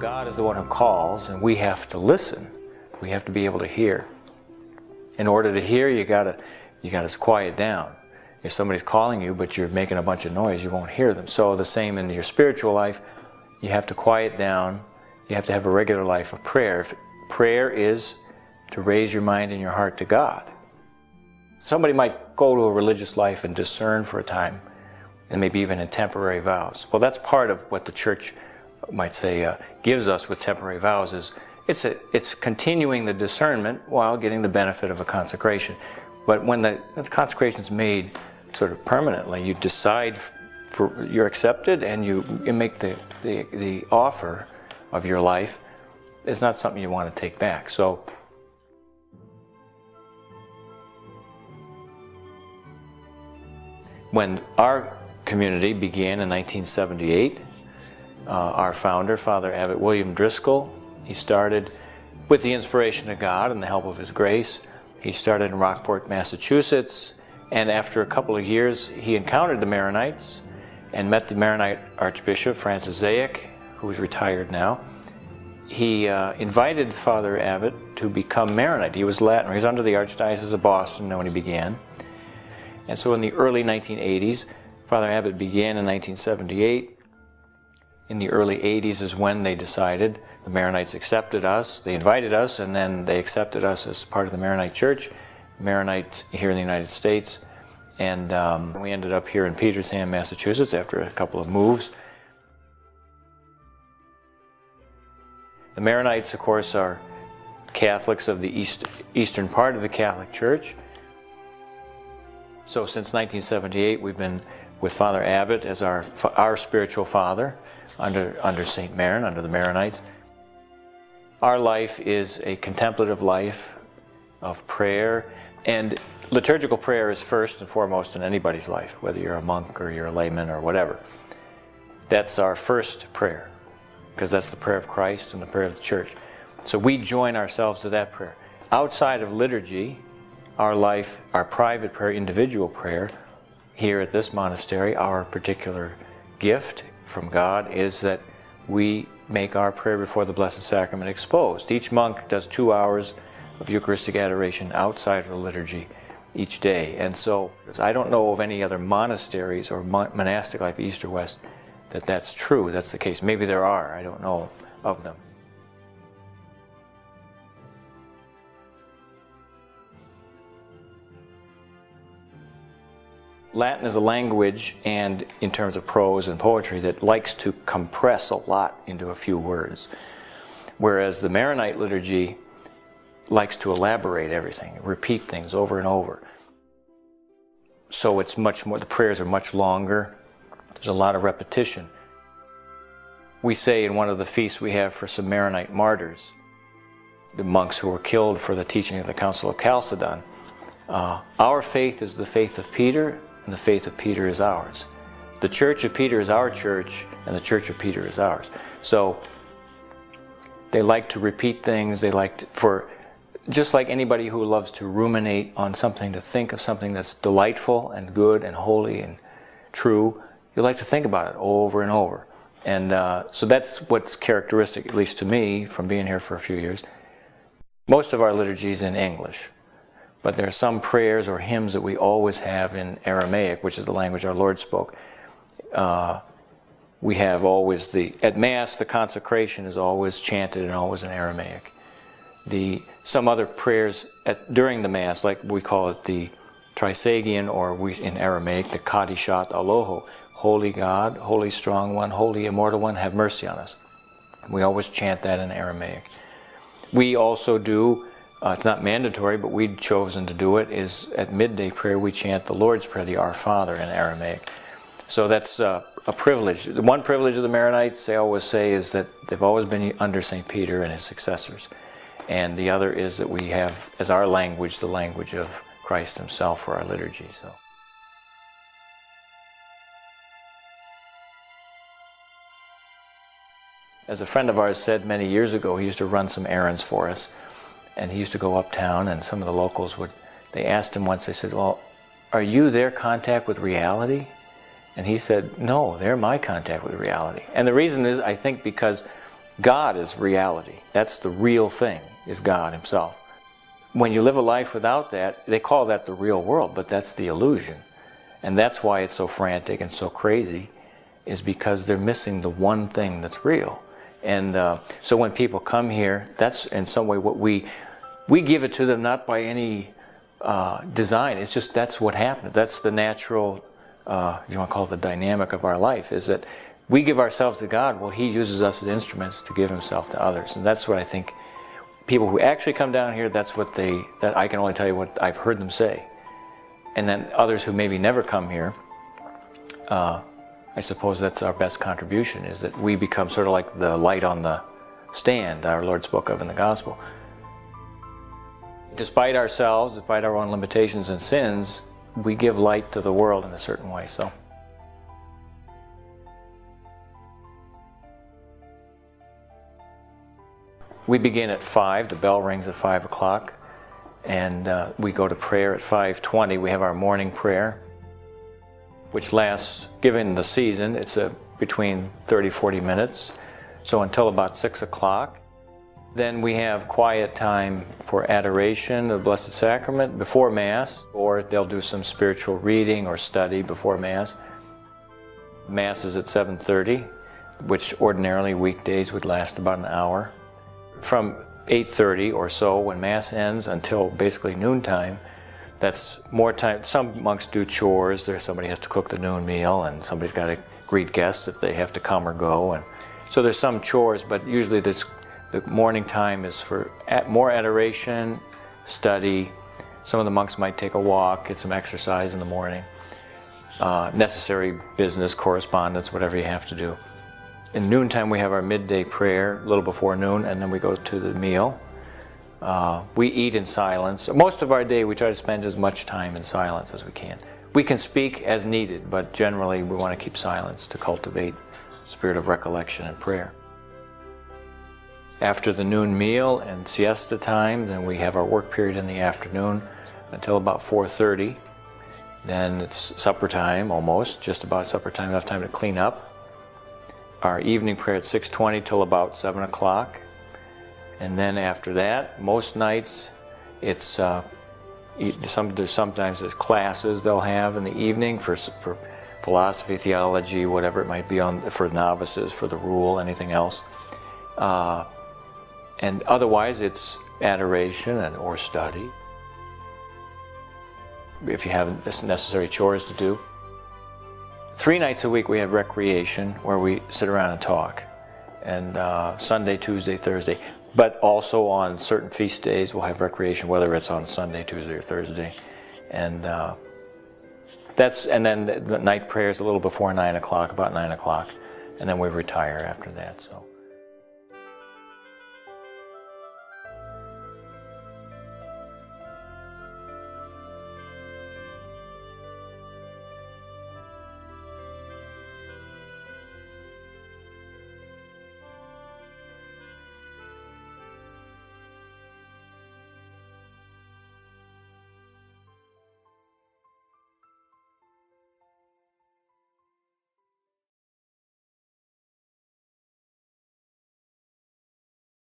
God is the one who calls, and we have to listen. We have to be able to hear. In order to hear, you gotta quiet down. If somebody's calling you, but you're making a bunch of noise, you won't hear them. So the same in your spiritual life, you have to quiet down. You have to have a regular life of prayer. Prayer is to raise your mind and your heart to God. Somebody might go to a religious life and discern for a time, and maybe even in temporary vows. Well, that's part of what the church might say gives us with temporary vows. Is it's continuing the discernment while getting the benefit of a consecration. But when the consecration is made sort of permanently, you decide you're accepted, and you make the offer of your life. It's not something you want to take back. So when our community began in 1978, our founder, Father Abbot William Driscoll, he started with the inspiration of God and the help of His grace. He started in Rockport, Massachusetts, and after a couple of years, he encountered the Maronites and met the Maronite Archbishop, Francis Zayak, who is retired now. He invited Father Abbot to become Maronite. He was Latin. He was under the Archdiocese of Boston when he began. And so in the early 1980s, Father Abbot began in 1978. In the early 80s is when they decided, the Maronites accepted us, they invited us, and then they accepted us as part of the Maronite Church, Maronites here in the United States. And we ended up here in Petersham, Massachusetts after a couple of moves. The Maronites, of course, are Catholics of the eastern part of the Catholic Church. So since 1978, we've been with Father Abbot as our spiritual father under St. Maron, under the Maronites. Our life is a contemplative life of prayer, and liturgical prayer is first and foremost in anybody's life, whether you're a monk or you're a layman or whatever. That's our first prayer, because that's the prayer of Christ and the prayer of the Church. So we join ourselves to that prayer. Outside of liturgy, our life, our private prayer, individual prayer, here at this monastery, our particular gift from God is that we make our prayer before the Blessed Sacrament exposed. Each monk does 2 hours of Eucharistic adoration outside of the liturgy each day. And so I don't know of any other monasteries or monastic life, east or west, that's true, that's the case. Maybe there are, I don't know of them. Latin is a language, and in terms of prose and poetry, that likes to compress a lot into a few words, whereas the Maronite liturgy likes to elaborate everything, repeat things over and over. So it's much more, the prayers are much longer, there's a lot of repetition. We say in one of the feasts we have for some Maronite martyrs, the monks who were killed for the teaching of the Council of Chalcedon, our faith is the faith of Peter, and the faith of Peter is ours. The Church of Peter is our church, and the Church of Peter is ours. So they like to repeat things, they like to, just like anybody who loves to ruminate on something, to think of something that's delightful and good and holy and true, you like to think about it over and over. And so that's what's characteristic, at least to me, from being here for a few years. Most of our liturgy is in English. But there are some prayers or hymns that we always have in Aramaic, which is the language our Lord spoke. We have always at Mass, the consecration is always chanted and always in Aramaic. Some other prayers during the Mass, like we call it the Trisagion, or in Aramaic, the Kadishat Aloho, Holy God, Holy Strong One, Holy Immortal One, have mercy on us. We always chant that in Aramaic. We also do, it's not mandatory, but we've chosen to do it, is at midday prayer we chant the Lord's Prayer, the Our Father, in Aramaic. So that's a privilege. The one privilege of the Maronites, they always say, is that they've always been under St. Peter and his successors. And the other is that we have as our language the language of Christ himself for our liturgy. So. As a friend of ours said many years ago, he used to run some errands for us. And he used to go uptown, and some of the locals they asked him once, they said, well, are you their contact with reality? And he said, no, they're my contact with reality. And the reason is, I think, because God is reality. That's the real thing, is God himself. When you live a life without that, they call that the real world, but that's the illusion. And that's why it's so frantic and so crazy, is because they're missing the one thing that's real. And so when people come here, that's in some way what we give it to them, not by any design. It's just that's what happens. That's the natural, you want to call it the dynamic of our life, is that we give ourselves to God. Well, he uses us as instruments to give himself to others. And that's what I think people who actually come down here, that's what that I can only tell you what I've heard them say. And then others who maybe never come here, I suppose that's our best contribution, is that we become sort of like the light on the stand our Lord spoke of in the gospel. Despite ourselves, despite our own limitations and sins, we give light to the world in a certain way. So. We begin at 5, the bell rings at 5 o'clock, and we go to prayer at 5:20. We have our morning prayer, which lasts, given the season, it's between 30-40 minutes, so until about 6 o'clock. Then we have quiet time for adoration of the Blessed Sacrament before Mass, or they'll do some spiritual reading or study before Mass. Mass is at 7:30, which ordinarily weekdays would last about an hour. From 8:30 or so, when Mass ends, until basically noontime, that's more time. Some monks do chores. Somebody has to cook the noon meal, and somebody's got to greet guests if they have to come or go. And so there's some chores, but usually the morning time is for more adoration, study. Some of the monks might take a walk, get some exercise in the morning. Necessary business, correspondence, whatever you have to do. In noontime, we have our midday prayer, a little before noon, and then we go to the meal. We eat in silence. Most of our day, we try to spend as much time in silence as we can. We can speak as needed, but generally we want to keep silence to cultivate a spirit of recollection and prayer. After the noon meal and siesta time, then we have our work period in the afternoon until about 4:30. Then it's supper time, almost, just about supper time, enough time to clean up. Our evening prayer at 6:20 till about 7 o'clock. And then after that, most nights, it's sometimes there's classes they'll have in the evening for philosophy, theology, whatever it might be, for novices, for the rule, anything else. And otherwise, it's adoration or study, if you have necessary chores to do. 3 nights a week we have recreation, where we sit around and talk. And Sunday, Tuesday, Thursday. But also on certain feast days we'll have recreation, whether it's on Sunday, Tuesday, or Thursday. And then the night prayer is a little before 9 o'clock, about 9 o'clock. And then we retire after that. So.